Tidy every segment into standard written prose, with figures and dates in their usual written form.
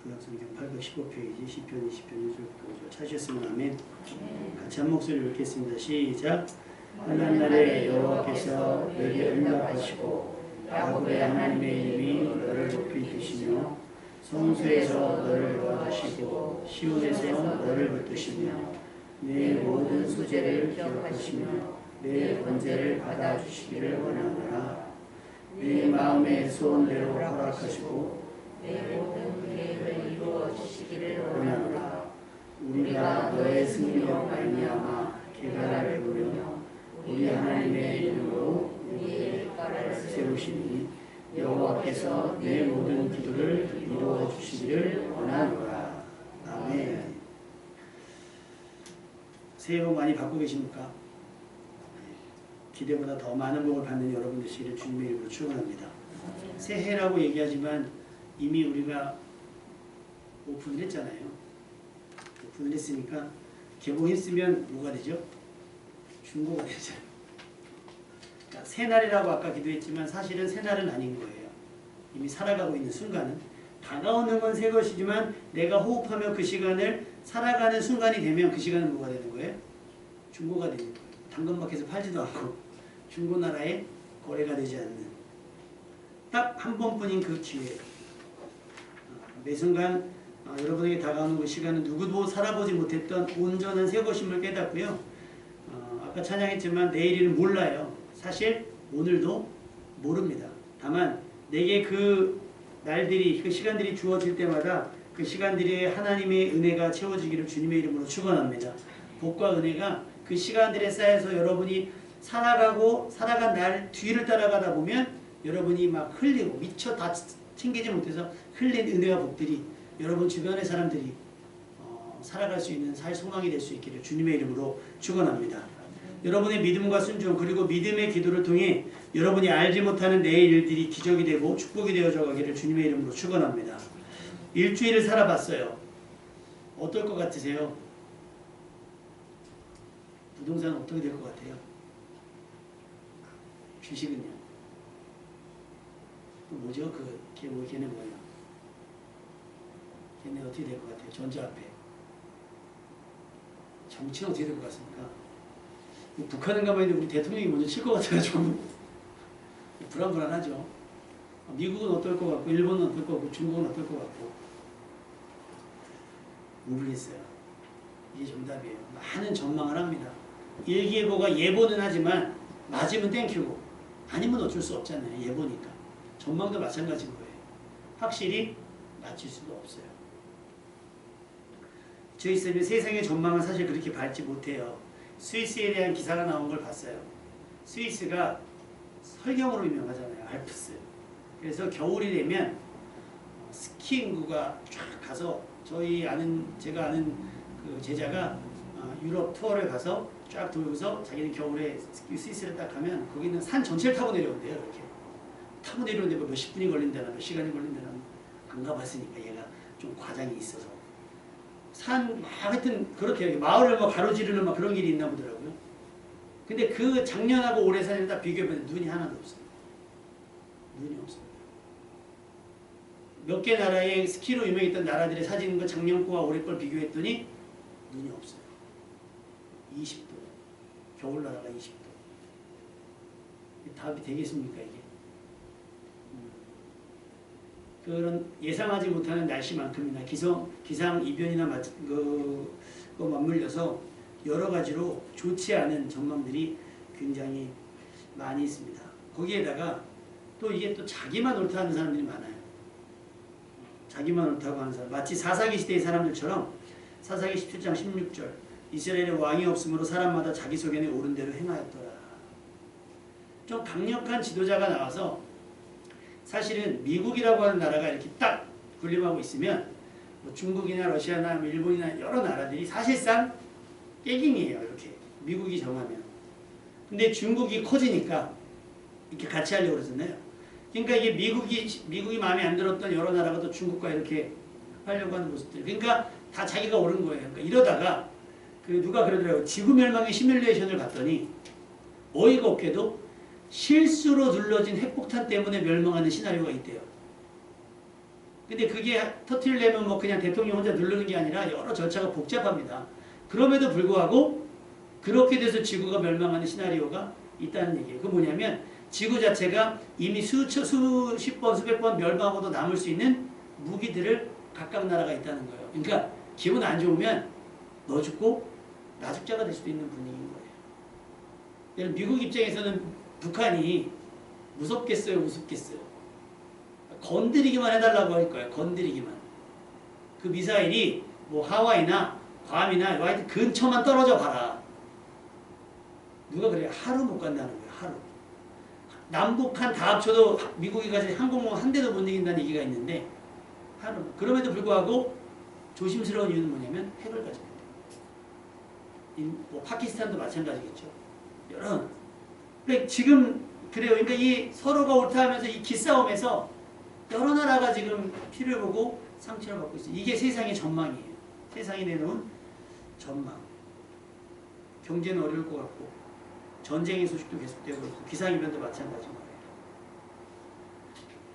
구약성경 815페이지 시편 20편 1절부터 5절 찾으셨으면 아멘. 같이 한 목소리로 읽겠습니다. 시작. 환난 날에 여호와께서 너에게 응답하시고 야곱의 하나님의 이름이 너를 높이 드시며 성소에서 너를 도와주시고 시온에서 너를 붙드시며 내 모든 소재를 기억하시며 내 번제를 받아주시기를 원하노라. 내 마음의 소원대로 허락하시고 내 모든 계획을 이루어 주시기를 원하노라. 우리가 너의 승리로 말미암아 계가를 부르며 우리 하나님의 이름으로 우리의 깃발을 세우시니 여호와께서 내 모든 기도를 이루어 주시기를 원하노라. 아멘. 새해 복 많이 받고 계십니까? 기대보다 더 많은 복을 받는 여러분 되시기를 주님의 이름으로 축원합니다. 새해라고 얘기하지만 이미 우리가 오픈을 했잖아요. 오픈을 했으니까 개봉했으면 뭐가 되죠? 중고가 되죠. 그러니까 새날이라고 아까 기도했지만 사실은 새날은 아닌 거예요. 이미 살아가고 있는 순간은 다가오는 건 새 것이지만 내가 호흡하며 그 시간을 살아가는 순간이 되면 그 시간은 뭐가 되는 거예요? 중고가 되는 거예요. 당근마켓에서 팔지도 않고 중고나라에 거래가 되지 않는 딱 한 번뿐인 그 기회. 매 순간 여러분에게 다가오는 그 시간은 누구도 살아보지 못했던 온전한 새 것임을 깨닫고요. 아까 찬양했지만 내일은 몰라요. 사실 오늘도 모릅니다. 다만 내게 그 날들이 그 시간들이 주어질 때마다 그 시간들이 하나님의 은혜가 채워지기를 주님의 이름으로 축원합니다. 복과 은혜가 그 시간들에 쌓여서 여러분이 살아간 날 뒤를 따라가다 보면 여러분이 막 흘리고 미처 다 챙기지 못해서 흘린 은혜와 복들이 여러분 주변의 사람들이 살아갈 수 있는 살 소망이 될 수 있기를 주님의 이름으로 축원합니다. 여러분의 믿음과 순종 그리고 믿음의 기도를 통해 여러분이 알지 못하는 내일 일들이 기적이 되고 축복이 되어져 가기를 주님의 이름으로 축원합니다. 일주일을 살아봤어요. 어떨 것 같으세요? 부동산은 어떻게 될 것 같아요? 주식은요? 또 뭐죠? 걔네 뭐예요? 걔네 어떻게 될 것 같아요? 전자화폐. 정치는 어떻게 될 것 같습니까? 북한은 가만히 있는데 우리 대통령이 먼저 칠 것 같아가지고 불안불안하죠. 미국은 어떨 것 같고 일본은 어떨 것 같고 중국은 어떨 것 같고 모르겠어요. 이게 정답이에요. 많은 전망을 합니다. 일기예보가 예보는 하지만 맞으면 땡큐고 아니면 어쩔 수 없잖아요. 예보니까. 전망도 마찬가지인 거예요. 확실히 맞출 수도 없어요. 저희 쌤이 세상의 전망은 사실 그렇게 밝지 못해요. 스위스에 대한 기사가 나온 걸 봤어요. 스위스가 설경으로 유명하잖아요. 알프스. 그래서 겨울이 되면 스키 인구가 쫙 가서 제가 아는 그 제자가 유럽 투어를 가서 쫙 돌고서 자기는 겨울에 스위스를 딱 가면 거기는 산 전체를 타고 내려온대요. 이렇게 타고 내려오는데 뭐 몇십 분이 걸린다나 몇 시간이 걸린다나 안 가봤으니까 얘가 좀 과장이 있어서 하여튼 그렇게 마을을 뭐 가로지르는 막 그런 길이 있나 보더라고요. 근데 그 작년하고 올해 사진을 딱 비교해보면 눈이 하나도 없어요. 눈이 없어요. 몇 개 나라의 스키로 유명했던 나라들의 사진과 작년 거와 올해 걸 비교했더니 눈이 없어요. 20도. 겨울 나라가 20도. 답이 되겠습니까 이게? 그런 예상하지 못하는 날씨만큼이나 기상 이변이나 맞물려서 여러 가지로 좋지 않은 전망들이 굉장히 많이 있습니다. 거기에다가 또 이게 또 자기만 옳다 하는 사람들이 많아요. 자기만 옳다고 하는 사람. 마치 사사기 시대의 사람들처럼 사사기 17장 16절 이스라엘에 왕이 없으므로 사람마다 자기 소견에 옳은 대로 행하였더라. 좀 강력한 지도자가 나와서 사실은 미국이라고 하는 나라가 이렇게 딱 군림하고 있으면 뭐 중국이나 러시아나 일본이나 여러 나라들이 사실상 깨갱이에요. 이렇게 미국이 정하면. 근데 중국이 커지니까 이렇게 같이 하려고 그러잖아요. 그러니까 이게 미국이 마음에 안 들었던 여러 나라가 또 중국과 이렇게 하려고 하는 모습들. 그러니까 다 자기가 옳은 거예요. 그러니까 이러다가 누가 그러더라고요. 지구 멸망의 시뮬레이션을 봤더니 어이가 없게도 실수로 눌러진 핵폭탄 때문에 멸망하는 시나리오가 있대요. 근데 그게 터트리려면 뭐 그냥 대통령 혼자 누르는 게 아니라 여러 절차가 복잡합니다. 그럼에도 불구하고 그렇게 돼서 지구가 멸망하는 시나리오가 있다는 얘기예요. 그 뭐냐면 지구 자체가 이미 수십 번, 수백 번 멸망하고도 남을 수 있는 무기들을 각각 나라가 있다는 거예요. 그러니까 기분 안 좋으면 너 죽고 나 죽자가 될 수도 있는 분위기인 거예요. 미국 입장에서는 북한이 무섭겠어요, 우습겠어요? 건드리기만 해달라고 할 거예요. 건드리기만. 그 미사일이 뭐 하와이나 괌이나 하여튼 근처만 떨어져 봐라. 누가 그래요? 하루 못 간다는 거예요. 하루. 남북한 다 합쳐도 미국이 가진 항공모함 한 대도 못 이긴다는 얘기가 있는데 하루. 그럼에도 불구하고 조심스러운 이유는 뭐냐면 핵을 가지고 있다. 뭐 파키스탄도 마찬가지겠죠. 여러. 그러니까 지금 그래요. 그러니까 이 서로가 옳다 하면서 이 기싸움에서 여러 나라가 지금 피를 보고 상처를 받고 있어요. 이게 세상의 전망이에요. 세상이 내놓은 전망. 경제는 어려울 것 같고 전쟁의 소식도 계속되고 있고 기상이변도 마찬가지인 거예요.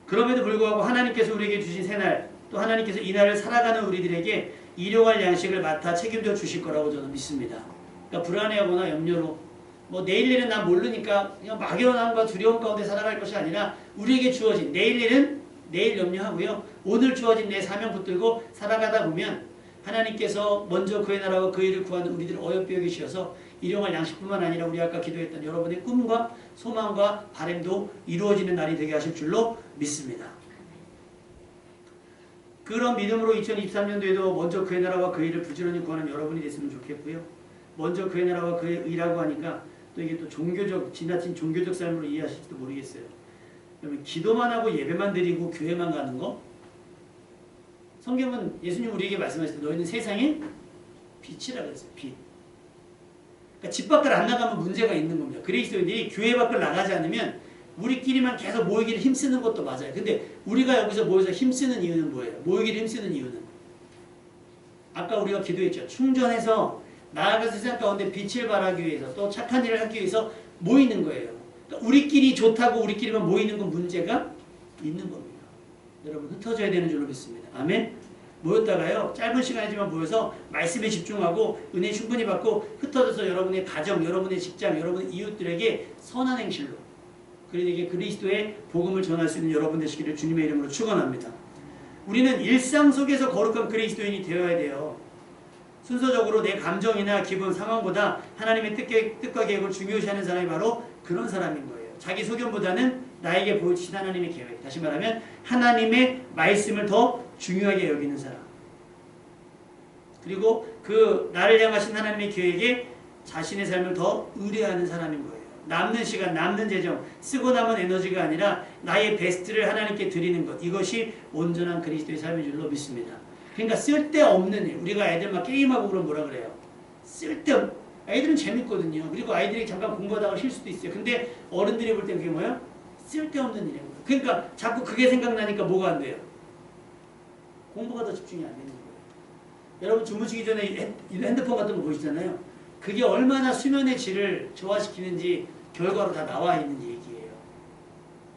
그럼에도 불구하고 하나님께서 우리에게 주신 새날 또 하나님께서 이 날을 살아가는 우리들에게 일용할 양식을 맡아 책임져 주실 거라고 저는 믿습니다. 그러니까 불안해하거나 염려로 뭐 내일 일은 난 모르니까 그냥 막연함과 두려움 가운데 살아갈 것이 아니라 우리에게 주어진 내일 일은 내일 염려하고요. 오늘 주어진 내 사명 붙들고 살아가다 보면 하나님께서 먼저 그의 나라와 그 일을 구하는 우리들을 어여삐 여기시어서 일용할 양식뿐만 아니라 우리 아까 기도했던 여러분의 꿈과 소망과 바람도 이루어지는 날이 되게 하실 줄로 믿습니다. 그런 믿음으로 2023년도에도 먼저 그의 나라와 그 일을 부지런히 구하는 여러분이 됐으면 좋겠고요. 먼저 그의 나라와 그의 일이라고 하니까 또 이게 또 종교적, 지나친 종교적 삶으로 이해하실지도 모르겠어요. 그러면 기도만 하고 예배만 드리고 교회만 가는 거? 성경은 예수님 우리에게 말씀하실 때 너희는 세상의 빛이라 그랬어요. 빛. 그러니까 집 밖을 안 나가면 문제가 있는 겁니다. 그리스도인들이 교회 밖을 나가지 않으면 우리끼리만 계속 모이기를 힘쓰는 것도 맞아요. 근데 우리가 여기서 모여서 힘쓰는 이유는 뭐예요? 모이기를 힘쓰는 이유는? 아까 우리가 기도했죠. 충전해서 나아가서 세상 가운데 빛을 발하기 위해서 또 착한 일을 하기 위해서 모이는 거예요. 그러니까 우리끼리 좋다고 우리끼리만 모이는 건 문제가 있는 겁니다. 여러분 흩어져야 되는 줄로 믿습니다. 아멘. 모였다가요. 짧은 시간이지만 모여서 말씀에 집중하고 은혜 충분히 받고 흩어져서 여러분의 가정, 여러분의 직장, 여러분의 이웃들에게 선한 행실로 그들에게 그리스도의 복음을 전할 수 있는 여러분 되시기를 주님의 이름으로 축원합니다. 우리는 일상 속에서 거룩한 그리스도인이 되어야 돼요. 순서적으로 내 감정이나 기분, 상황보다 하나님의 뜻과 계획을 중요시하는 사람이 바로 그런 사람인 거예요. 자기 소견보다는 나에게 보여주신 하나님의 계획. 다시 말하면 하나님의 말씀을 더 중요하게 여기는 사람. 그리고 그 나를 향하신 하나님의 계획에 자신의 삶을 더 의뢰하는 사람인 거예요. 남는 시간, 남는 재정, 쓰고 남은 에너지가 아니라 나의 베스트를 하나님께 드리는 것. 이것이 온전한 그리스도의 삶인 줄로 믿습니다. 그러니까 쓸데없는 일. 우리가 애들 막 게임하고 그러면 뭐라 그래요? 애들은 재밌거든요. 그리고 아이들이 잠깐 공부하다가 쉴 수도 있어요. 근데 어른들이 볼 땐 그게 뭐예요? 쓸데없는 일인 거예요. 그러니까 자꾸 그게 생각나니까 뭐가 안 돼요? 공부가 더 집중이 안 되는 거예요. 여러분 주무시기 전에 핸드폰 같은 거 보시잖아요. 그게 얼마나 수면의 질을 저하시키는지 결과로 다 나와 있는 얘기예요.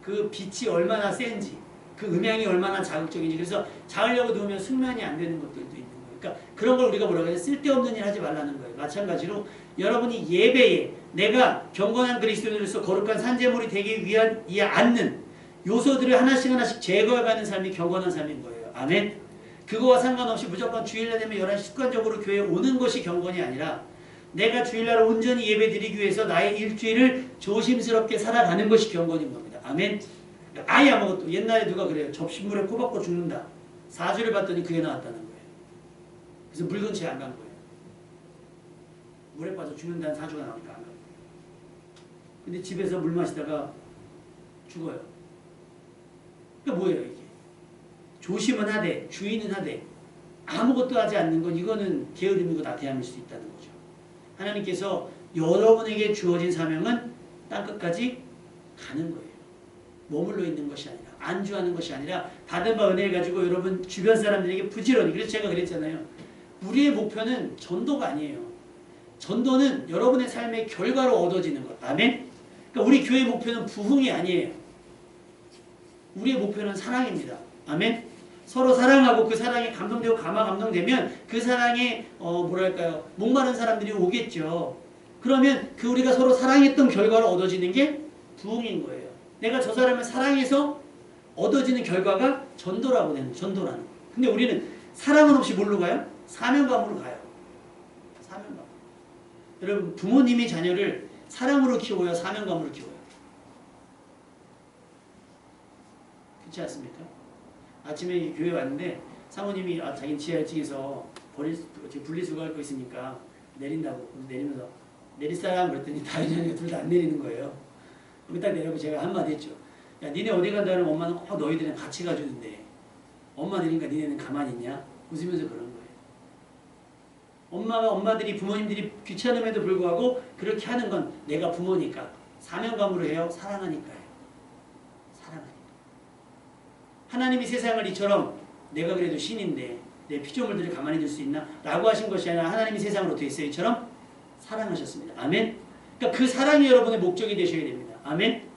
그 빛이 얼마나 센지, 그 음향이 얼마나 자극적인지. 그래서 자려고 누우면 숙면이 안 되는 것들도 있는 거예요. 그러니까 그런 걸 우리가 뭐라고 해요? 쓸데없는 일 하지 말라는 거예요. 마찬가지로 여러분이 예배에 내가 경건한 그리스도인으로서 거룩한 산재물이 되기 위한 이 않는 요소들을 하나씩 제거해가는 삶이 경건한 삶인 거예요. 아멘. 그거와 상관없이 무조건 주일날 되면 11시 습관적으로 교회에 오는 것이 경건이 아니라 내가 주일날 온전히 예배 드리기 위해서 나의 일주일을 조심스럽게 살아가는 것이 경건인 겁니다. 아멘. 아예 아무것도. 옛날에 누가 그래요. 접시물에 코 박고 죽는다. 4주를 봤더니 그게 나왔다는 거예요. 그래서 물 근처에 안 간 거예요. 물에 빠져 죽는다는 4주가 나오니까 안 가요. 근데 집에서 물 마시다가 죽어요. 그러니까 뭐예요 이게? 조심은 하되 주의는 하되 아무것도 하지 않는 건 이거는 게으름이고 나태함일 수 있다는 거죠. 하나님께서 여러분에게 주어진 사명은 땅끝까지 가는 거예요. 머물러 있는 것이 아니라 안주하는 것이 아니라 받은 바 은혜를 가지고 여러분 주변 사람들에게 부지런히. 그래서 제가 그랬잖아요. 우리의 목표는 전도가 아니에요. 전도는 여러분의 삶의 결과로 얻어지는 것. 아멘? 그러니까 우리 교회의 목표는 부흥이 아니에요. 우리의 목표는 사랑입니다. 아멘? 서로 사랑하고 그 사랑에 감동되고 감동되면 그 사랑에 뭐랄까요, 목마른 사람들이 오겠죠. 그러면 그 우리가 서로 사랑했던 결과로 얻어지는 게 부흥인 거예요. 내가 저 사람을 사랑해서 얻어지는 결과가 전도라고 되는, 전도라는 거예요. 근데 우리는 사랑은 없이 뭘로 가요? 사명감으로 가요. 사명감. 여러분, 부모님이 자녀를 사랑으로 키워요, 사명감으로 키워요? 그렇지 않습니까? 아침에 교회 왔는데 사모님이 자기 지하 1층에서 분리수거 할 거 있으니까 내린다고. 내리면서 내릴 사람 그랬더니 다현이가 둘 다 안 내리는 거예요. 그럼 딱 내려고 제가 한마디 했죠. 야, 니네 어디 간다면 엄마는 꼭 너희들이랑 같이 가주는데 엄마 내리니까 니네는 가만히 있냐? 웃으면서 그런 거예요. 엄마들이, 부모님들이 귀찮음에도 불구하고 그렇게 하는 건 내가 부모니까 사명감으로 해요? 사랑하니까요. 사랑하니까. 하나님이 세상을 이처럼 내가 그래도 신인데 내 피조물들을 가만히 둘 수 있나? 라고 하신 것이 아니라 하나님이 세상을 어떻게 했어요? 이처럼 사랑하셨습니다. 아멘? 그러니까 그 사랑이 여러분의 목적이 되셔야 됩니다. 아멘?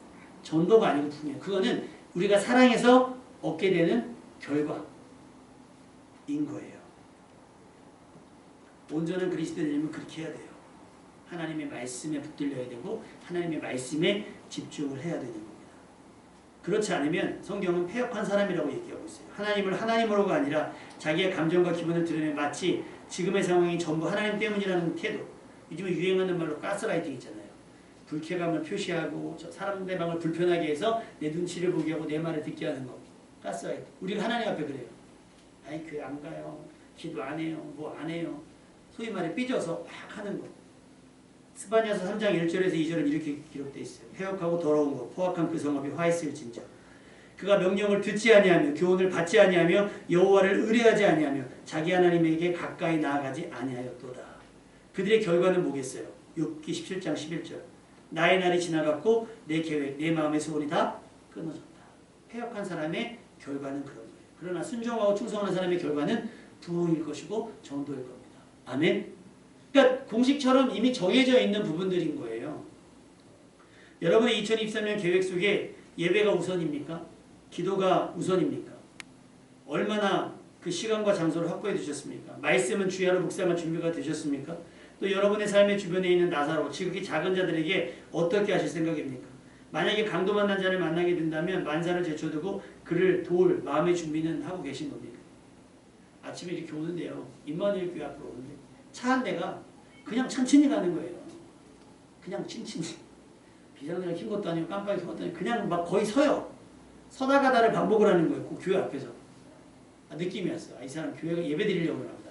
전도가 아니고 분이에요. 그거는 우리가 사랑해서 얻게 되는 결과인 거예요. 온전한 그리스도인이면 그렇게 해야 돼요. 하나님의 말씀에 붙들려야 되고 하나님의 말씀에 집중을 해야 되는 겁니다. 그렇지 않으면 성경은 패역한 사람이라고 얘기하고 있어요. 하나님을 하나님으로가 아니라 자기의 감정과 기분을 드러내 마치 지금의 상황이 전부 하나님 때문이라는 태도. 요즘에 유행하는 말로 가스라이팅 있잖아요. 불쾌감을 표시하고 사람대방을 불편하게 해서 내 눈치를 보게 하고 내 말을 듣게 하는 거. 가스라이팅. 우리가 하나님 앞에 그래요. 아이 교회 안 가요. 기도 안 해요. 뭐 안 해요. 소위 말해 삐져서 막 하는 거. 스바냐서 3장 1절에서 2절은 이렇게 기록되어 있어요. 패역하고 더러운 것, 포악한 그 성읍이 화했을진저. 그가 명령을 듣지 아니하며 교훈을 받지 아니하며 여호와를 의뢰하지 아니하며 자기 하나님에게 가까이 나아가지 아니하였도다. 그들의 결과는 뭐겠어요? 욥기 17장 11절. 나의 날이 지나갔고 내 계획, 내 마음의 소원이 다 끊어졌다. 패역한 사람의 결과는 그런 거예요. 그러나 순종하고 충성하는 사람의 결과는 부흥일 것이고 전도일 겁니다. 아멘? 그러니까 공식처럼 이미 정해져 있는 부분들인 거예요. 여러분의 2023년 계획 속에 예배가 우선입니까? 기도가 우선입니까? 얼마나 그 시간과 장소를 확보해 두셨습니까? 말씀은 주야로 묵상할 준비가 되셨습니까? 또 여러분의 삶의 주변에 있는 나사로, 지극히 작은 자들에게 어떻게 하실 생각입니까? 만약에 강도 만난 자를 만나게 된다면 만사를 제쳐두고 그를 도울 마음의 준비는 하고 계신 겁니까? 아침에 이렇게 오는데요. 임마누엘 교회 앞으로 오는데 차 한 대가 그냥 천천히 가는 거예요. 그냥 천천히. 비상등을 킨 것도 아니고 깜빡이 킨 것도 아니고 그냥 막 거의 서요. 서다 가다를 반복을 하는 거예요. 그 교회 앞에서. 느낌이 왔어요. 이 사람 교회가 예배 드리려고 그러나 보다.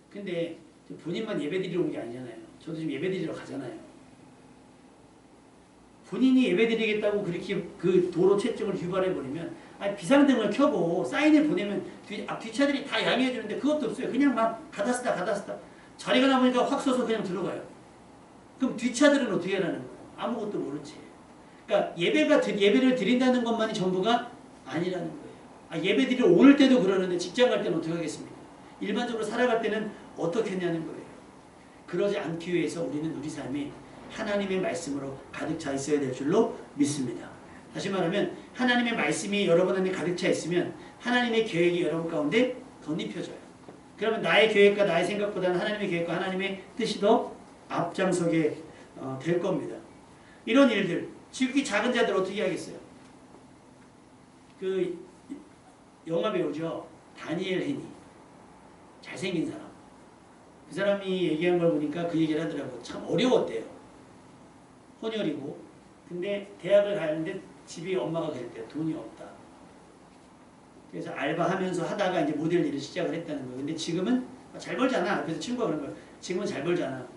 근데 본인만 예배 드리러 온 게 아니잖아요. 저도 지금 예배 드리러 가잖아요. 본인이 예배 드리겠다고 그렇게 그 도로 채증을 유발해버리면 비상등을 켜고 사인을 보내면 뒷차들이 다 양해해 주는데 그것도 없어요. 그냥 막 가다 쓰다 자리가 남으니까 확 서서 그냥 들어가요. 그럼 뒷차들은 어떻게 하라는 거예요? 아무것도 모른 채. 그러니까 예배를 드린다는 것만이 전부가 아니라는 거예요. 예배 드리러 올 때도 그러는데 직장 갈 때는 어떻게 하겠습니까? 일반적으로 살아갈 때는 어떻게 했냐는 거예요. 그러지 않기 위해서 우리는 우리 삶이 하나님의 말씀으로 가득 차 있어야 될 줄로 믿습니다. 다시 말하면 하나님의 말씀이 여러분 안에 가득 차 있으면 하나님의 계획이 여러분 가운데 덧입혀져요. 그러면 나의 계획과 나의 생각보다는 하나님의 계획과 하나님의 뜻이 더 앞장서게 될 겁니다. 이런 일들, 지극히 작은 자들 어떻게 하겠어요? 그 영화 배우죠. 다니엘 헤니. 잘생긴 사람. 그 사람이 얘기한 걸 보니까 그 얘기를 하더라고요. 참 어려웠대요. 혼혈이고. 근데 대학을 가는데 집이 엄마가 그랬대요. 돈이 없다. 그래서 알바하면서 하다가 이제 모델 일을 시작을 했다는 거예요. 근데 지금은 잘 벌잖아. 그래서 친구가 그런 거예요. 지금은 잘 벌잖아.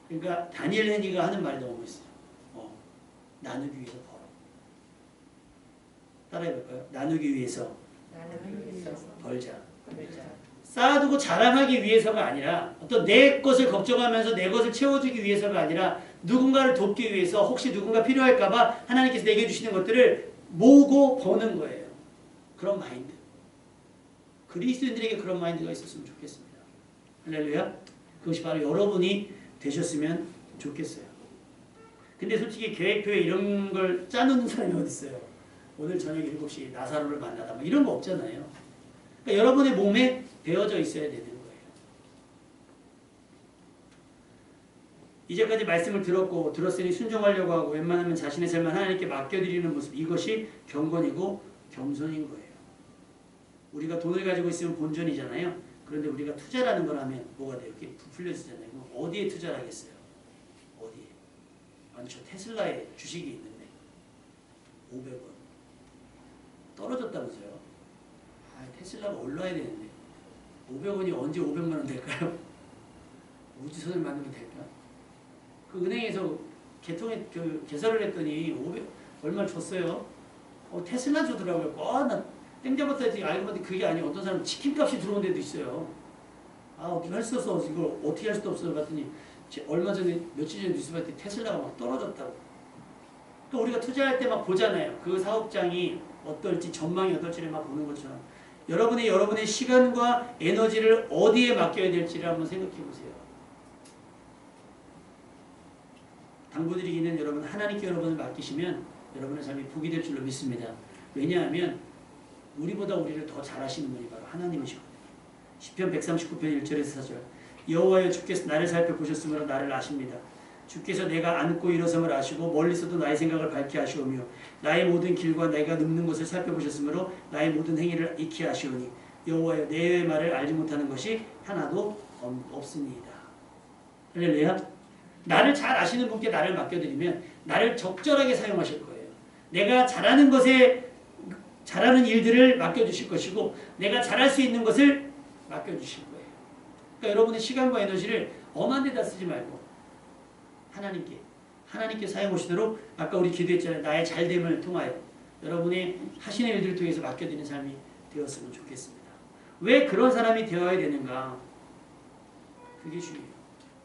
그러니까 다니엘 헤니가 하는 말이 너무 멋있어요. 나누기 위해서 벌어. 따라해볼까요? 나누기 위해서 벌자. 쌓아두고 자랑하기 위해서가 아니라 어떤 내 것을 걱정하면서 내 것을 채워주기 위해서가 아니라 누군가를 돕기 위해서 혹시 누군가 필요할까봐 하나님께서 내게 주시는 것들을 모으고 버는 거예요. 그런 마인드. 그리스도인들에게 그런 마인드가 있었으면 좋겠습니다. 할렐루야. 그것이 바로 여러분이 되셨으면 좋겠어요. 근데 솔직히 계획표에 이런 걸 짜놓는 사람이 어디 있어요? 오늘 저녁 7시 나사로를 만나다 뭐 이런 거 없잖아요. 그러니까 여러분의 몸에 배어져 있어야 되는 거예요. 이제까지 말씀을 들었으니 순종하려고 하고 웬만하면 자신의 삶을 하나님께 맡겨드리는 모습, 이것이 경건이고 겸손인 거예요. 우리가 돈을 가지고 있으면 본전이잖아요. 그런데 우리가 투자라는 걸 하면 뭐가 돼요? 이렇게 부풀려지잖아요. 어디에 투자를 하겠어요? 어디에? 아니 저 테슬라에 주식이 있는데 500원 떨어졌다면서요? 아, 테슬라가 올라야 되는데 500원이 언제 500만 원 될까요? 우주선을 만들면 될까? 그 은행에서 개설을 했더니 500 얼마 줬어요. 테슬라 주더라고요. 나 땡잡았다 알고 봤더니 그게 아니고 어떤 사람은 치킨값이 들어온 데도 있어요. 아 어떻게 할 수 없어. 이걸 어떻게 할 수도 없어. 봤더니 얼마 전에 며칠 전에 뉴스 봤더니 테슬라가 막 떨어졌다고. 또 우리가 투자할 때 막 보잖아요. 그 사업장이 어떨지 전망이 어떨지를 막 보는 것처럼 여러분의 시간과 에너지를 어디에 맡겨야 될지를 한번 생각해 보세요. 당부드리기는 여러분 하나님께 여러분을 맡기시면 여러분의 삶이 복이 될 줄로 믿습니다. 왜냐하면 우리보다 우리를 더 잘하시는 분이 바로 하나님이시거든요. 시편 139편 1절에서 4절 여호와여 주께서 나를 살펴보셨으므로 나를 아십니다. 주께서 내가 앉고 일어섬을 아시고 멀리서도 나의 생각을 밝게 하시오며 나의 모든 길과 내가 눕는 곳을 살펴보셨으므로 나의 모든 행위를 익히 아시오니 여호와여 내 말을 알지 못하는 것이 하나도 없으니이다. 할렐루야. 나를 잘 아시는 분께 나를 맡겨드리면 나를 적절하게 사용하실 거예요. 내가 잘하는 것에 잘하는 일들을 맡겨주실 것이고 내가 잘할 수 있는 것을 맡겨주실 거예요. 그러니까 여러분의 시간과 에너지를 엄한 데다 쓰지 말고 하나님께 사용하시도록 아까 우리 기도했잖아요. 나의 잘됨을 통하여 여러분의 하시는 일들을 통해서 맡겨드리는 삶이 되었으면 좋겠습니다. 왜 그런 사람이 되어야 되는가? 그게 중요해요.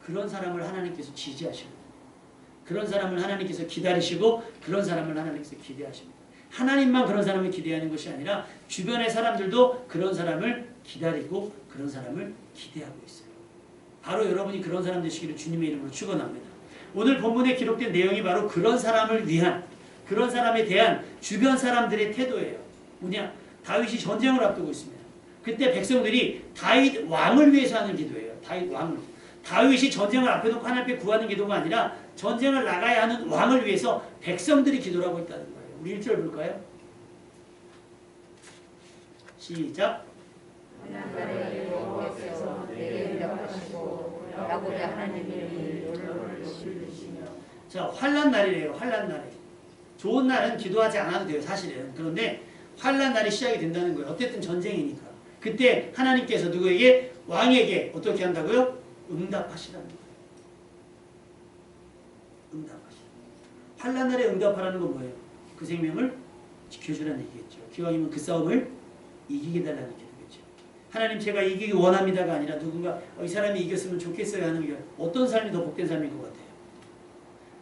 그런 사람을 하나님께서 지지하시거든요. 그런 사람을 하나님께서 기다리시고 그런 사람을 하나님께서 기대하십니다. 하나님만 그런 사람을 기대하는 것이 아니라 주변의 사람들도 그런 사람을 기다리고 그런 사람을 기대하고 있어요. 바로 여러분이 그런 사람 되시기를 주님의 이름으로 축원합니다. 오늘 본문에 기록된 내용이 바로 그런 사람을 위한 그런 사람에 대한 주변 사람들의 태도예요. 뭐냐? 다윗이 전쟁을 앞두고 있습니다. 그때 백성들이 다윗 왕을 위해서 하는 기도예요. 다윗 왕을. 다윗이 전쟁을 앞에 놓고 하나님께 구하는 기도가 아니라 전쟁을 나가야 하는 왕을 위해서 백성들이 기도를 하고 있다는 거예요. 우리 1절 볼까요? 시작. 자, 환난 날이래요. 환난 날에. 좋은 날은 기도하지 않아도 돼요. 사실은. 그런데 환난 날이 시작이 된다는 거예요. 어쨌든 전쟁이니까. 그때 하나님께서 누구에게? 왕에게 어떻게 한다고요? 응답하시라는 거예요. 응답하시라. 환난 날에 응답하라는 건 뭐예요? 그 생명을 지켜주라는 얘기겠죠. 기왕이면 그 싸움을 이기게 달라는 얘기겠죠. 하나님 제가 이기기 원합니다가 아니라 누군가 이 사람이 이겼으면 좋겠어요 하는 게 어떤 삶이 더 복된 삶인 것 같아요.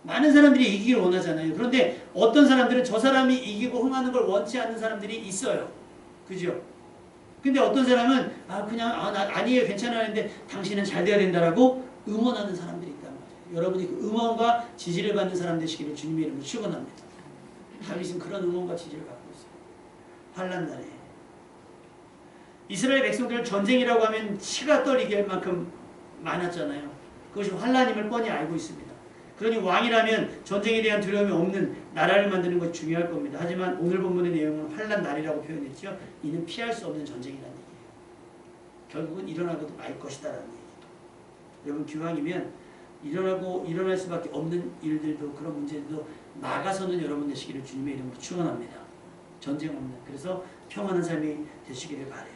많은 사람들이 이기기를 원하잖아요. 그런데 어떤 사람들은 저 사람이 이기고 흥하는 걸 원치 않는 사람들이 있어요. 그죠? 근데 어떤 사람은 아니에요 괜찮아 하는데 당신은 잘 돼야 된다라고 응원하는 사람들이 있단 말이에요. 여러분이 그 응원과 지지를 받는 사람 되시기를 주님의 이름으로 축원합니다. 다윗은 그런 응원과 지지를 받고 있어요. 환난 날에 이스라엘 백성들 전쟁이라고 하면 치가 떨리게 할 만큼 많았잖아요. 그것이 환난임을 뻔히 알고 있습니다. 그러니 왕이라면 전쟁에 대한 두려움이 없는 나라를 만드는 것이 중요할 겁니다. 하지만 오늘 본문의 내용은 환난 날이라고 표현했죠. 이는 피할 수 없는 전쟁이라는 얘기예요. 결국은 일어나고도 말 것이다라는 얘기예요. 여러분 기왕이면 일어날 수밖에 없는 일들도 그런 문제들도 나가서는 여러분 되시기를 주님의 이름으로 축원합니다. 전쟁 없는 그래서 평안한 삶이 되시기를 바라요.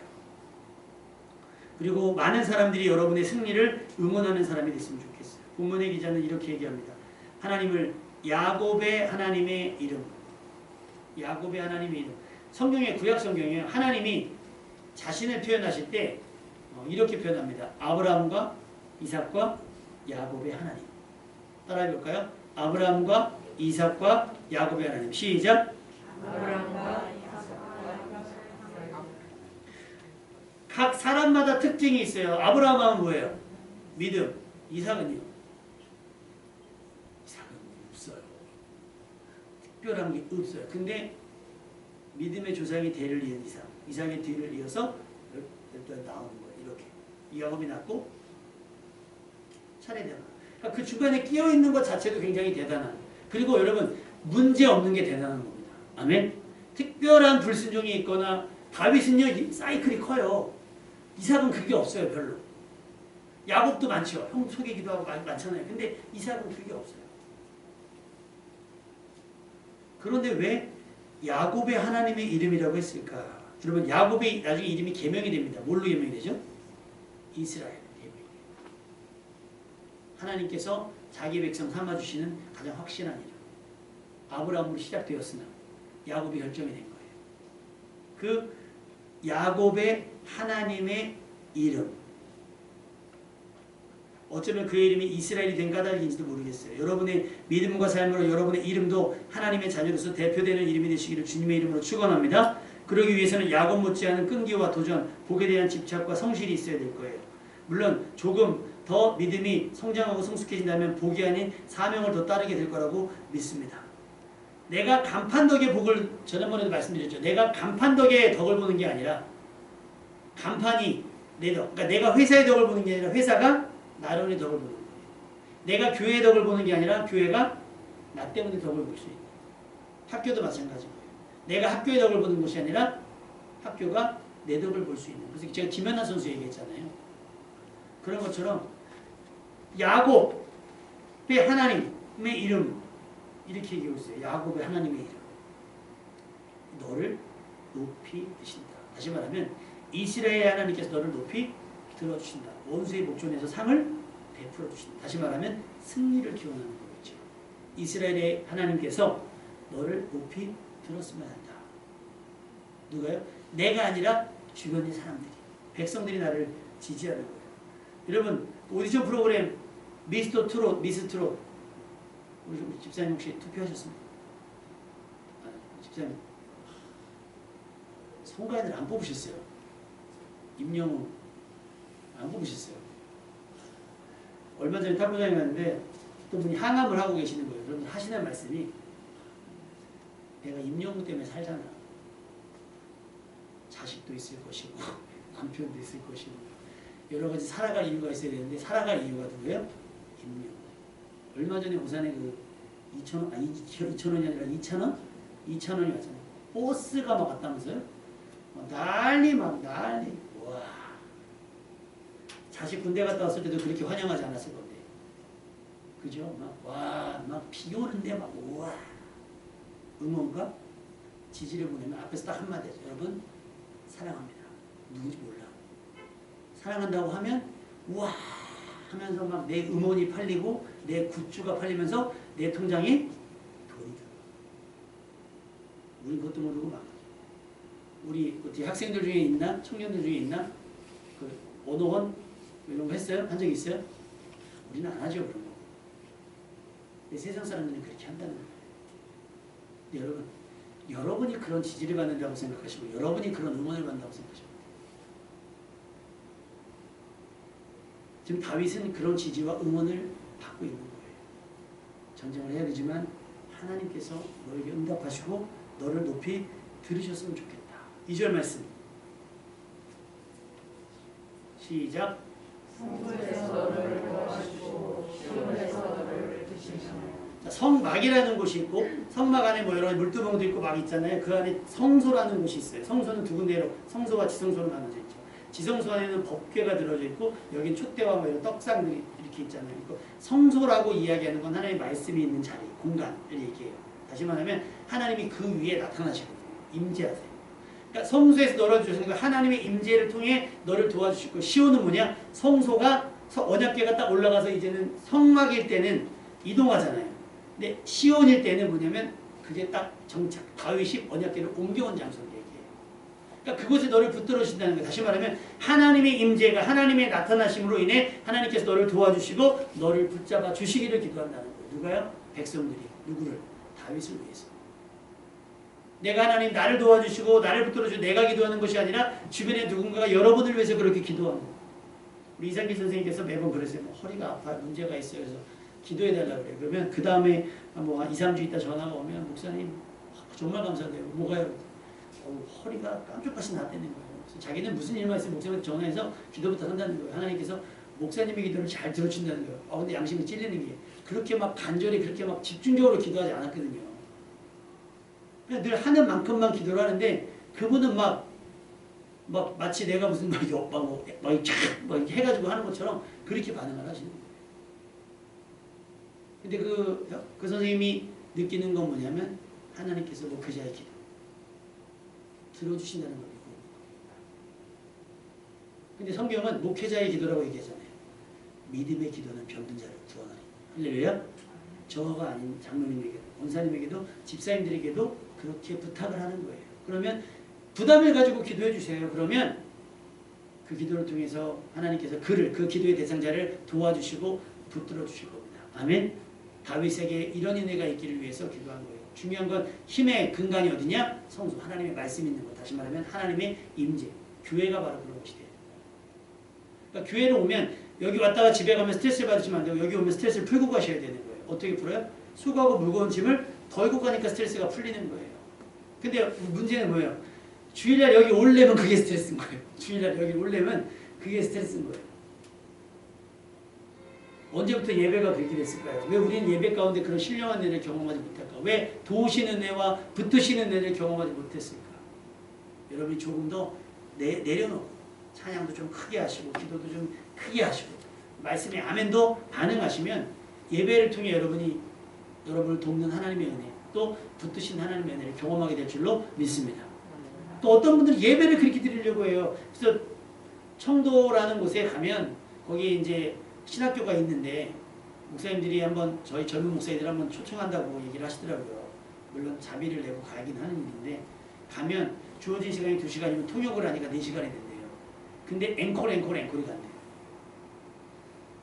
그리고 많은 사람들이 여러분의 승리를 응원하는 사람이 됐으면 좋겠어요. 본문의 기자는 이렇게 얘기합니다. 하나님을 야곱의 하나님의 이름, 야곱의 하나님의 이름. 성경의 구약 성경에 하나님이 자신을 표현하실 때 이렇게 표현합니다. 아브라함과 이삭과 야곱의 하나님. 따라해 볼까요? 아브라함과 이삭과 야곱의 하나님. 시작. 아브라함과 각 사람마다 특징이 있어요. 아브라함 하면 뭐예요? 믿음. 이삭은요? 이삭은 없어요. 특별한 게 없어요. 근데 믿음의 조상이 대를 이은 이삭, 이삭의 뒤를 이어서 열두 나오는 거예요. 이렇게 야곱이 낳고 차례대로. 그러니까 그 주변에 끼어 있는 것 자체도 굉장히 대단한. 그리고 여러분 문제 없는 게 대단한 겁니다. 아멘. 특별한 불순종이 있거나 다윗은요 사이클이 커요. 이삭은 그게 없어요 별로. 야곱도 많죠. 형 속이기도 하고 많잖아요. 근데 이삭은 그게 없어요. 그런데 왜 야곱의 하나님의 이름이라고 했을까? 여러분 야곱의 나중에 이름이 계명이 됩니다. 뭘로 계명이 되죠? 이스라엘 계명이. 하나님께서 자기 백성 삼아주시는 가장 확실한 이름. 아브라함으로 시작되었으나 야곱이 결정이 된 거예요. 그 야곱의 하나님의 이름. 어쩌면 그의 이름이 이스라엘이 된 까닭인지도 모르겠어요. 여러분의 믿음과 삶으로 여러분의 이름도 하나님의 자녀로서 대표되는 이름이 되시기를 주님의 이름으로 축원합니다. 그러기 위해서는 야곱 못지않은 끈기와 도전, 복에 대한 집착과 성실이 있어야 될 거예요. 물론 조금 더 믿음이 성장하고 성숙해진다면 복이 아닌 사명을 더 따르게 될 거라고 믿습니다. 내가 간판덕의 복을 지난번에도 말씀드렸죠. 내가 간판덕의 덕을 보는 게 아니라 간판이 내 덕. 그러니까 내가 회사의 덕을 보는 게 아니라 회사가 나름의 덕을 보는 거예요. 내가 교회의 덕을 보는 게 아니라 교회가 나 때문에 덕을 볼 수 있는. 학교도 마찬가지고요. 내가 학교의 덕을 보는 것이 아니라 학교가 내 덕을 볼 수 있는. 그래서 제가 김연아 선수 얘기했잖아요. 그런 것처럼 야곱의 하나님의 이름 이렇게 얘기하고 있어요. 야곱의 하나님의 이름. 너를 높이 드신다. 다시 말하면 이스라엘 하나님께서 너를 높이 들어주신다. 원수의 목전에서 상을 베풀어 주신다. 다시 말하면 승리를 기원하는 거겠죠. 이스라엘의 하나님께서 너를 높이 들었으면 한다. 누가요? 내가 아니라 주변의 사람들이, 백성들이 나를 지지하는 거예요. 여러분 오디션 프로그램 미스터 트롯, 미스 트롯 우리 집사님 혹시 투표하셨습니까? 집사님 송가인을 안 뽑으셨어요. 임영웅 안 뽑으셨어요. 얼마 전에 탁구장에 갔는데 어떤 분이 항암을 하고 계시는 거예요. 여러분 하시는 말씀이 내가 임영웅 때문에 살잖아. 자식도 있을 것이고 남편도 있을 것이고 여러 가지 살아갈 이유가 있어야 되는데 살아갈 이유가 누구예요? 임영웅. 얼마 전에 부산에 그 2,000원이 아니라 2,000원? 2,000원이 왔잖아요. 버스가 막 왔다면서요? 난리 막 난리. 와. 자식 군대 갔다 왔을 때도 그렇게 환영하지 않았을 건데. 그죠? 막, 와, 막 비 오는데 막, 우와. 응원과 지지를 보내면 앞에서 딱 한마디 해서 여러분, 사랑합니다. 누군지 몰라. 사랑한다고 하면, 우와. 하면서 막 내 음원이 팔리고, 내 굿즈가 팔리면서 내 통장에 돈이 들어. 우린 그것도 모르고 막. 우리 어떻게 학생들 중에 있나? 청년들 중에 있나? 그 언어원 이런 거 했어요? 한 적 있어요? 우리는 안 하죠 그런 거. 근데 세상 사람들은 그렇게 한다는 거예요. 근데 여러분, 여러분이 그런 지지를 받는다고 생각하시고 여러분이 그런 응원을 받는다고 생각하시고 지금 다윗은 그런 지지와 응원을 받고 있는 거예요. 전쟁을 해야 되지만 하나님께서 너에게 응답하시고 너를 높이 들으셨으면 좋겠다. 2절 말씀 시작. 성막이라는 곳이 있고 성막 안에 뭐 여러 물두멍도 있고 막 있잖아요. 그 안에 성소라는 곳이 있어요. 성소는 두 군데로 성소와 지성소로 나눠져 있죠. 지성소 안에는 법궤가 들어져 있고 여긴 촛대와 뭐 이런 떡상들이 이렇게 있잖아요. 성소라고 이야기하는 건 하나님의 말씀이 있는 자리, 공간을 얘기해요. 다시 말하면 하나님이 그 위에 나타나시거든요. 임재하세요. 그러니까 성소에서 너를 주시는 거 하나님의 임재를 통해 너를 도와주시고 시온은 뭐냐? 성소가 언약궤가 딱 올라가서 이제는 성막일 때는 이동하잖아요. 근데 시온일 때는 뭐냐면 그게 딱 정착, 다윗이 언약궤를 옮겨온 장소를 얘기해요. 그러니까 그곳에 너를 붙들어 주신다는 거예요. 다시 말하면 하나님의 임재가 하나님의 나타나심으로 인해 하나님께서 너를 도와주시고 너를 붙잡아 주시기를 기도한다는 거예요. 누가요? 백성들이. 누구를? 다윗을 위해서. 내가 하나님 나를 도와주시고 나를 붙들어주고 내가 기도하는 것이 아니라 주변에 누군가가 여러분을 위해서 그렇게 기도하는 거예요. 우리 이상기 선생님께서 매번 그랬어요. 뭐 허리가 아파 문제가 있어요. 그래서 기도해달라고 그래요. 그러면 그 다음에 뭐 2, 3주 있다 전화가 오면 목사님 정말 감사해요. 뭐가요? 허리가 깜짝같이 나대는 거예요. 그래서 자기는 무슨 일만 있으면 목사님한테 전화해서 기도부터 한다는 거예요. 하나님께서 목사님의 기도를 잘 들어준다는 거예요. 근데 양심이 찔리는 게 그렇게 막 간절히 그렇게 막 집중적으로 기도하지 않았거든요. 그냥 늘 하는 만큼만 기도를 하는데 그분은 막 마치 내가 무슨 막 이렇게 해가지고 하는 것처럼 그렇게 반응을 하시는 거예요. 근데 그 선생님이 느끼는 건 뭐냐면 하나님께서 목회자의 기도 들어주신다는 걸 믿고. 근데 성경은 목회자의 기도라고 얘기하잖아요. 믿음의 기도는 병든 자를 구원하리. 할렐루야. 저가 아닌 장로님에게도 원사님에게도 집사님들에게도 그렇게 부탁을 하는 거예요. 그러면 부담을 가지고 기도해 주세요. 그러면 그 기도를 통해서 하나님께서 그 기도의 대상자를 도와주시고 붙들어 주실 겁니다. 아멘. 다윗에게 이런 은혜가 있기를 위해서 기도한 거예요. 중요한 건 힘의 근간이 어디냐? 성수, 하나님의 말씀이 있는 것. 다시 말하면 하나님의 임재. 교회가 바로 그런 것이 돼요. 그러니까 교회를 오면 여기 왔다가 집에 가면 스트레스를 받으시면 안 되고 여기 오면 스트레스를 풀고 가셔야 되는 거예요. 어떻게 풀어요? 수고하고 무거운 짐을 덜고 가니까 스트레스가 풀리는 거예요. 근데 문제는 뭐예요? 주일날 여기 오려면 그게 스트레스인 거예요. 주일날 여기 오려면 그게 스트레스인 거예요. 언제부터 예배가 그렇게 됐을까요? 왜 우리는 예배 가운데 그런 신령한 은혜를 경험하지 못할까? 왜 도우시는 은혜와 붙드시는 은혜를 경험하지 못했을까? 여러분이 조금 더 내려놓고 찬양도 좀 크게 하시고 기도도 좀 크게 하시고 말씀에 아멘도 반응하시면 예배를 통해 여러분을 돕는 하나님의 은혜 또 붙드신 하나님의 은혜를 경험하게 될 줄로 믿습니다. 또 어떤 분들은 예배를 그렇게 드리려고 해요. 그래서 청도라는 곳에 가면 거기에 이제 신학교가 있는데 목사님들이 한번 저희 젊은 목사님들 한번 초청한다고 얘기를 하시더라고요. 물론 자비를 내고 가긴 하는 일인데 가면 주어진 시간이 2시간이면 통역을 하니까 4시간이 된대요. 근데 앵콜이 간대요.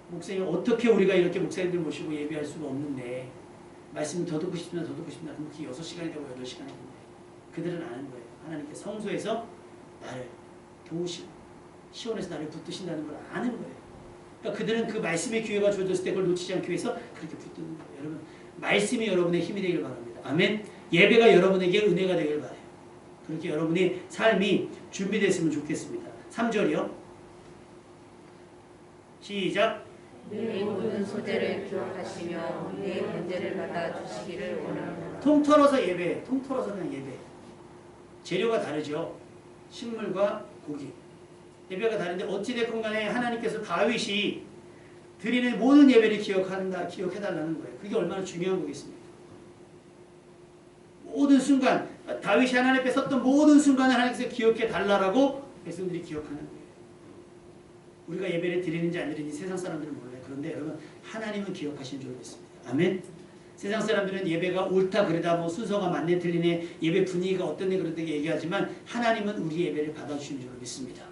목사님 어떻게 우리가 이렇게 목사님들 모시고 예배할 수가 없는데 말씀 더 듣고 싶나 그럼 그게 6시간이 되고 8시간이 된대요. 그들은 아는 거예요. 하나님께 성소에서 나를 도우시고 시온에서 나를 붙드신다는 걸 아는 거예요. 그러니까 그들은 그 말씀의 기회가 주어졌을 때 그걸 놓치지 않기 위해서 그렇게 붙드는 거예요. 여러분 말씀이 여러분의 힘이 되길 바랍니다. 아멘. 예배가 여러분에게 은혜가 되길 바라요. 그렇게 여러분의 삶이 준비됐으면 좋겠습니다. 3절이요. 시작. 내 모든 소재를 기억하시며 내 문제를 받아주시기를 원합니다. 통틀어서 예배. 통틀어서 그냥 예배. 재료가 다르죠. 식물과 고기. 예배가 다른데 어찌됐건 간에 하나님께서 다윗이 드리는 모든 예배를 기억해달라는 거예요. 그게 얼마나 중요한 거겠습니까? 모든 순간, 다윗이 하나님 앞에 섰던 모든 순간을 하나님께서 기억해달라고 백성들이 기억하는 거예요. 우리가 예배를 드리는지 안 드리는지 세상 사람들은 몰라요. 그런데 여러분 하나님은 기억하시는 줄 믿습니다. 아멘. 세상 사람들은 예배가 옳다 그러다 뭐 순서가 맞네 틀리네 예배 분위기가 어떻네 그렇게 얘기하지만 하나님은 우리 예배를 받아주시는 줄 믿습니다.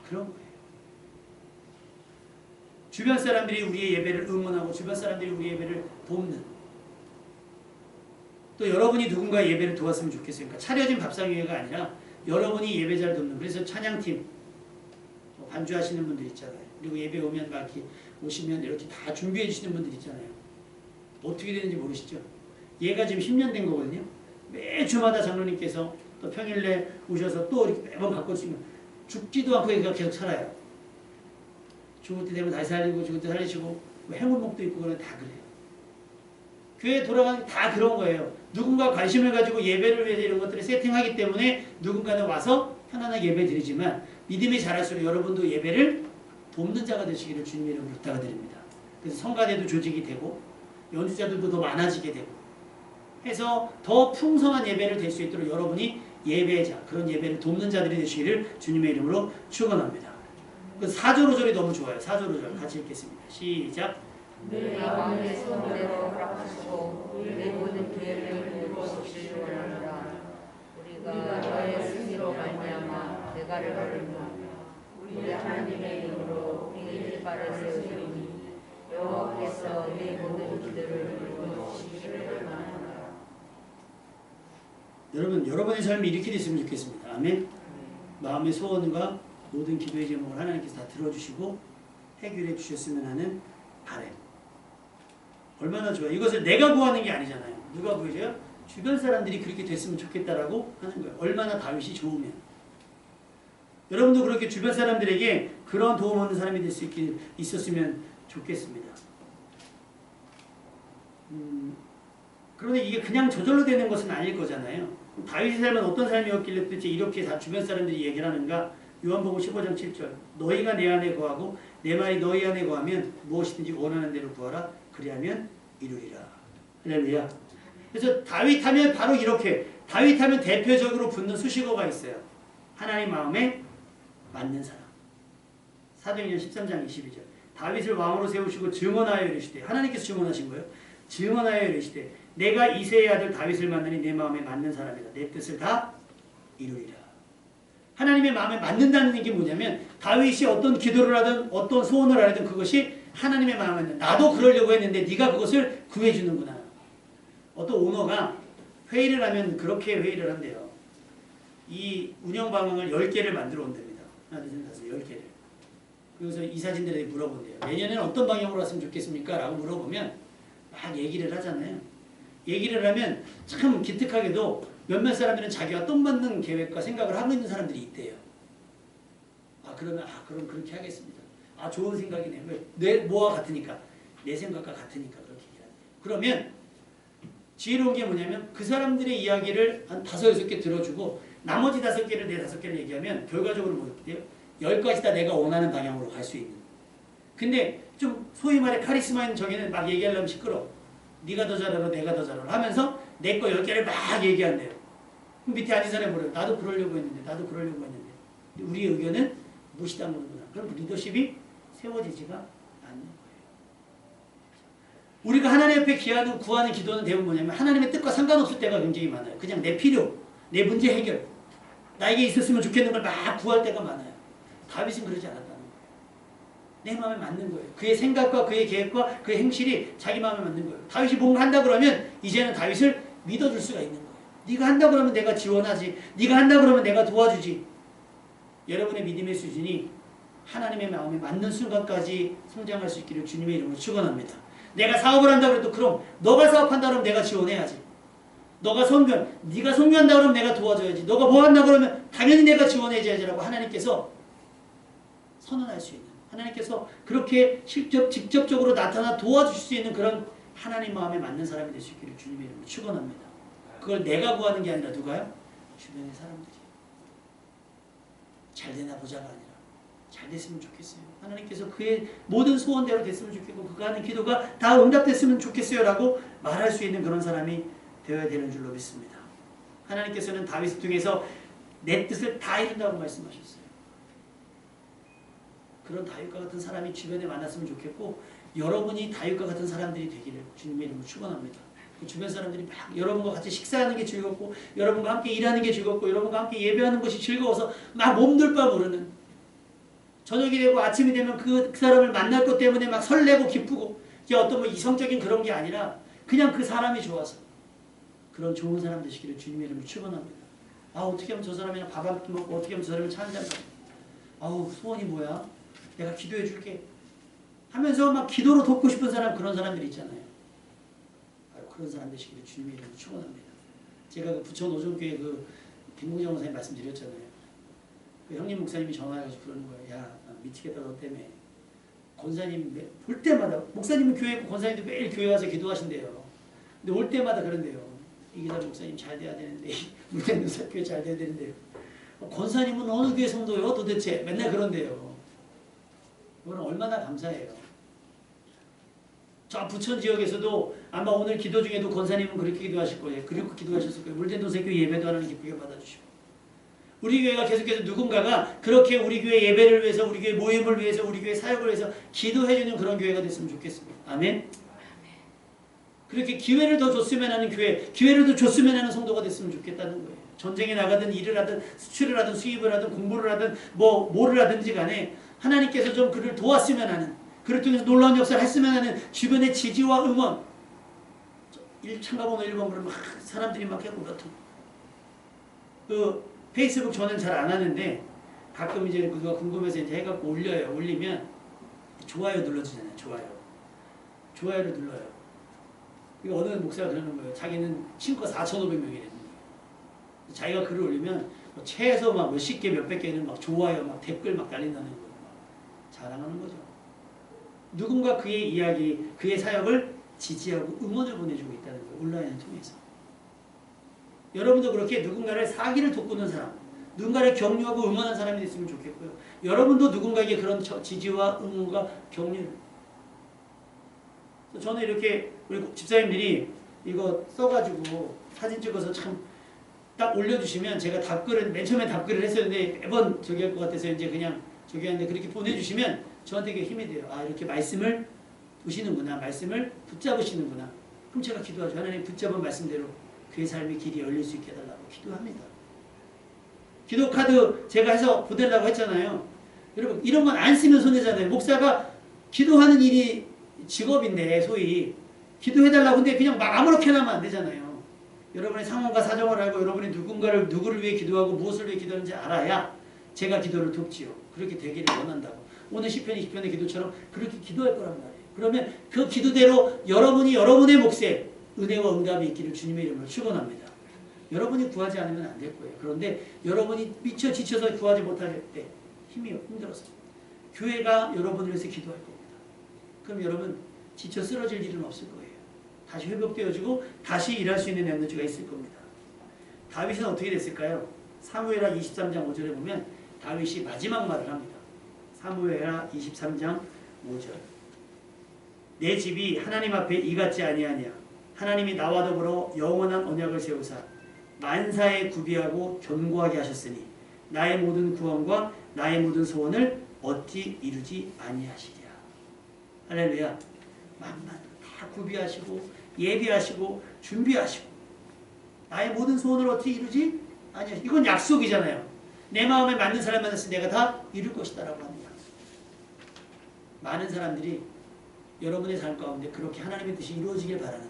그런 거예요. 주변 사람들이 우리의 예배를 응원하고 주변 사람들이 우리 예배를 돕는 또 여러분이 누군가의 예배를 도왔으면 좋겠어요. 그러니까 차려진 밥상위회가 아니라 여러분이 예배자를 돕는 그래서 찬양팀 반주하시는 분들 있잖아요. 그리고 예배 오면 막 이렇게 오시면 이렇게 다 준비해 주시는 분들 있잖아요. 어떻게 되는지 모르시죠? 얘가 지금 10년 된 거거든요. 매주마다 장로님께서 또 평일에 오셔서 또 이렇게 매번 바꿔주시면 죽지도 않고 얘가 계속 살아요. 죽을 때 되면 다시 살리고 죽을 때 살리시고 뭐 행운목도 있고 그런 다 그래요. 교회 돌아가는 게 다 그런 거예요. 누군가 관심을 가지고 예배를 위해서 이런 것들을 세팅하기 때문에 누군가는 와서 편안하게 예배 드리지만 믿음이 자랄수록 여러분도 예배를 돕는 자가 되시기를 주님의 이름으로 부탁드립니다. 그래서 성가대도 조직이 되고 연주자들도 더 많아지게 되고 해서 더 풍성한 예배를 될 수 있도록 여러분이 예배자, 그런 예배를 돕는 자들이 되시기를 주님의 이름으로 축원합니다. 그 4절 5절이 너무 좋아요. 4절 5절 같이 읽겠습니다. 시작. 내 마음의 소원대로 허락하시고 내 모든 계획을 이루어주시기 원합니다. 우리가 너의 승리로 말미암아 대가를 받으며 우리 하나님의 이름으로 우리의 깃발을 세우리니 여호와께서 내 모든 기도를 이루어주시기를 원합니다. 여러분, 여러분의 삶이 이렇게 됐으면 좋겠습니다. 아멘. 마음의 소원과 모든 기도의 제목을 하나님께서 다 들어주시고 해결해 주셨으면 하는 바람. 얼마나 좋아요. 이것을 내가 구하는 게 아니잖아요. 누가 구해줘요? 주변 사람들이 그렇게 됐으면 좋겠다라고 하는 거예요. 얼마나 다윗이 좋으면. 여러분도 그렇게 주변 사람들에게 그런 도움 얻는 사람이 될 수 있었으면 좋겠습니다. 그런데 이게 그냥 저절로 되는 것은 아닐 거잖아요. 다윗의 삶은 어떤 삶이었길래 도대체 이렇게 다 주변 사람들이 얘기를 하는가? 요한복음 15장 7절 너희가 내 안에 거하고 내 말이 너희 안에 거하면 무엇이든지 원하는 대로 구하라. 그리하면 이루리라. 할렐루야. 그래서 다윗 하면 바로 이렇게 다윗 하면 대표적으로 붙는 수식어가 있어요. 하나님 마음에 맞는 사람. 사도행전 13장 22절 다윗을 왕으로 세우시고 증언하여 이르시되 하나님께서 증언하신 거예요. 증언하여 이르시되 내가 이새의 아들 다윗을 만나니 내 마음에 맞는 사람이다. 내 뜻을 다 이루리라. 하나님의 마음에 맞는다는 게 뭐냐면 다윗이 어떤 기도를 하든 어떤 소원을 하든 그것이 하나님의 마음에 맞는 나도 그러려고 했는데 네가 그것을 구해주는구나. 어떤 오너가 회의를 하면 그렇게 회의를 한대요. 이 운영방향을 10개를 만들어 온답니다. 하나 둘 셋 다섯 10개를. 그래서 이사진들에게 물어본대요. 내년에는 어떤 방향으로 갔으면 좋겠습니까? 라고 물어보면 막 얘기를 하잖아요. 얘기를 하면 참 기특하게도 몇몇 사람들은 자기가 똥 맞는 계획과 생각을 하고 있는 사람들이 있대요. 그럼 그렇게 하겠습니다. 좋은 생각이네요. 내 뭐와 같으니까 내 생각과 같으니까 그렇게 얘기한대요. 그러면 지혜로운 게 뭐냐면 그 사람들의 이야기를 한 5, 6개 들어주고 나머지 5개를 내 5개를 얘기하면 결과적으로 뭐예요? 10가지 다 내가 원하는 방향으로 갈 수 있는. 근데 좀 소위 말해 카리스마 있는 정에는 막 얘기하려면 시끄러워. 네가 더 잘 알아 내가 더 잘 알아 하면서 내 거 10개를 막 얘기한대요. 밑에 앉은 사람이 뭐래요? 나도 그러려고 했는데 나도 그러려고 했는데 우리 의견은 무시당하는구나. 그럼 리더십이 세워지지가 않는 거예요. 우리가 하나님 앞에 구하는 기도는 대부분 뭐냐면 하나님의 뜻과 상관없을 때가 굉장히 많아요. 그냥 내 필요, 내 문제 해결, 나에게 있었으면 좋겠는 걸 막 구할 때가 많아요. 다윗은 그러지 않았다는 거예요. 내 마음에 맞는 거예요. 그의 생각과 그의 계획과 그의 행실이 자기 마음에 맞는 거예요. 다윗이 뭔가 한다 그러면 이제는 다윗을 믿어줄 수가 있는 거예요. 네가 한다 그러면 내가 지원하지. 네가 한다 그러면 내가 도와주지. 여러분의 믿음의 수준이 하나님의 마음에 맞는 순간까지 성장할 수 있기를 주님의 이름으로 축원합니다. 내가 사업을 한다 그래도 그럼 너가 사업한다 그러면 내가 지원해야지. 네가 선교한다 그러면 내가 도와줘야지. 너가 뭐 한다 그러면 당연히 내가 지원해줘야지라고 하나님께서 선언할 수 있는, 하나님께서 그렇게 직접적으로 나타나 도와주실 수 있는 그런 하나님 마음에 맞는 사람이 될 수 있기를 주님의 이름으로 축원합니다. 그걸 내가 구하는 게 아니라 누가요? 주변의 사람들이. 잘 되나 보자가 아니라 잘 됐으면 좋겠어요. 하나님께서 그의 모든 소원대로 됐으면 좋겠고 그가 하는 기도가 다 응답됐으면 좋겠어요 라고 말할 수 있는 그런 사람이 되어야 되는 줄로 믿습니다. 하나님께서는 다윗을 통해서 내 뜻을 다 이룬다고 말씀하셨어요. 그런 다윗과 같은 사람이 주변에 만났으면 좋겠고 여러분이 다윗과 같은 사람들이 되기를 주님의 이름으로 축원합니다. 그 주변 사람들이 막 여러분과 같이 식사하는 게 즐겁고 여러분과 함께 일하는 게 즐겁고 여러분과 함께 예배하는 것이 즐거워서 막 몸둘 바 모르는 저녁이 되고 아침이 되면 그 사람을 만날 것 때문에 막 설레고 기쁘고 이게 어떤 뭐 이성적인 그런 게 아니라 그냥 그 사람이 좋아서 그런 좋은 사람 되시기를 주님의 이름으로 축원합니다. 어떻게 하면 저 사람이랑 밥 한 끼 먹고 어떻게 하면 저 사람을 차 한잔 먹고 소원이 뭐야? 내가 기도해 줄게 하면서 막 기도로 돕고 싶은 사람 그런 사람들 있잖아요. 그런 사람 되시기를 주님의 이름으로 축원합니다. 제가 그 부천 오정교회 그 김공정 목사님 말씀드렸잖아요. 그 형님 목사님이 전화해가지고 그러는 거예요. 야, 미치겠다 너 때문에. 권사님 볼 때마다 목사님은 교회 있고 권사님도 매일 교회 와서 기도하신대요. 근데 올 때마다 그런대요. 이기자 목사님 잘 돼야 되는데 물대는 교회 잘 돼야 되는데요. 권사님은 어느 교회 성도요 도대체 맨날 그런대요. 그거는 얼마나 감사해요. 저 부천 지역에서도 아마 오늘 기도 중에도 권사님은 그렇게 기도하실 거예요. 그리고 기도하셨을 거예요. 물대도세교 예배도 하나님 기쁘게 받아주시고 우리 교회가 계속해서 누군가가 그렇게 우리 교회 예배를 위해서 우리 교회 모임을 위해서 우리 교회 사역을 위해서 기도해주는 그런 교회가 됐으면 좋겠습니다. 아멘. 그렇게 기회를 더 줬으면 하는 교회, 기회를 더 줬으면 하는 성도가 됐으면 좋겠다는 거예요. 전쟁에 나가든 일을 하든 수출을 하든 수입을 하든 공부를 하든 뭐를 하든지 간에 하나님께서 좀 그를 도왔으면 하는 그를 통해서 놀라운 역사를 했으면 하는 주변의 지지와 응원. 참가번호 1번 그러면 사람들이 막 해고 그렇던. 그 페이스북 저는 잘 안 하는데 가끔 이제 그거 궁금해서 이제 해갖고 올려요. 올리면 좋아요 눌러주잖아요. 좋아요를 눌러요. 어느 목사가 그러는 거예요. 자기는 친구가 4,500명이랬는 거예요. 자기가 글을 올리면 뭐 최소 막 몇십 개, 몇백 개는 막 좋아요, 막 댓글 막 달린다는 거예요. 막 자랑하는 거죠. 누군가 그의 이야기, 그의 사역을 지지하고 응원을 보내주고 있다는 거예요. 온라인을 통해서. 여러분도 그렇게 누군가를 사기를 돋구는 사람, 누군가를 격려하고 응원하는 사람이 됐으면 좋겠고요. 여러분도 누군가에게 그런 지지와 응원과 격려를. 저는 이렇게 우리 집사님들이 이거 써가지고 사진 찍어서 참 딱 올려주시면 제가 답글을 맨 처음에 답글을 했었는데 매번 저기 할 것 같아서 이제 그냥 저기 하는데 그렇게 보내주시면 저한테 되게 힘이 돼요. 아 이렇게 말씀을 보시는구나. 말씀을 붙잡으시는구나. 그럼 제가 기도하죠. 하나님 붙잡은 말씀대로 그의 삶의 길이 열릴 수 있게 해달라고 기도합니다. 기도 카드 제가 해서 보내려고 했잖아요. 여러분 이런 건 안 쓰면 손해잖아요. 목사가 기도하는 일이 직업인데 소위 기도해달라고 근데 그냥 막 아무렇게나 하면 안 되잖아요. 여러분의 상황과 사정을 알고 여러분이 누구를 위해 기도하고 무엇을 위해 기도하는지 알아야 제가 기도를 돕지요. 그렇게 되기를 원한다고. 오늘 시편 20편의 기도처럼 그렇게 기도할 거란 말이에요. 그러면 그 기도대로 여러분이 여러분의 몫에 은혜와 응답이 있기를 주님의 이름으로 축원합니다. 여러분이 구하지 않으면 안 될 거예요. 그런데 여러분이 미쳐 지쳐서 구하지 못할 때 힘들어서 교회가 여러분을 위해서 기도할 겁니다. 그럼 여러분 지쳐 쓰러질 일은 없을 거예요. 다시 회복되어지고 다시 일할 수 있는 에너지가 있을 겁니다. 다윗은 어떻게 됐을까요? 사무엘하 23장 5절에 보면 다윗이 마지막 말을 합니다. 사무엘하 23장 5절 내 집이 하나님 앞에 이같지 아니하냐 하나님이 나와 더불어 영원한 언약을 세우사 만사에 구비하고 견고하게 하셨으니 나의 모든 구원과 나의 모든 소원을 어찌 이루지 아니하시랴. 할렐루야. 만만 다 구비하시고 예비하시고 준비하시고 나의 모든 소원을 어찌 이루지 아니하시랴. 이건 약속이잖아요. 내 마음에 맞는 사람 만났을 때 내가 다 이룰 것이다 라고 하는 약속. 많은 사람들이 여러분의 삶 가운데 그렇게 하나님의 뜻이 이루어지길 바라는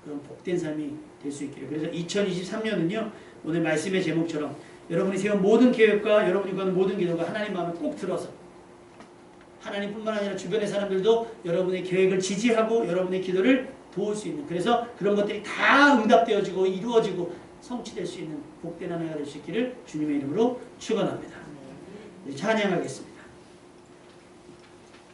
그런 복된 삶이 될 수 있기를. 그래서 2023년은요. 오늘 말씀의 제목처럼 여러분이 세운 모든 계획과 여러분이 가는 모든 기도가 하나님 마음에 꼭 들어서 하나님뿐만 아니라 주변의 사람들도 여러분의 계획을 지지하고 여러분의 기도를 도울 수 있는 그래서 그런 것들이 다 응답되어지고 이루어지고 성취될 수 있는 복된 한 해가 될 수 있기를 주님의 이름으로 축원합니다. 찬양하겠습니다.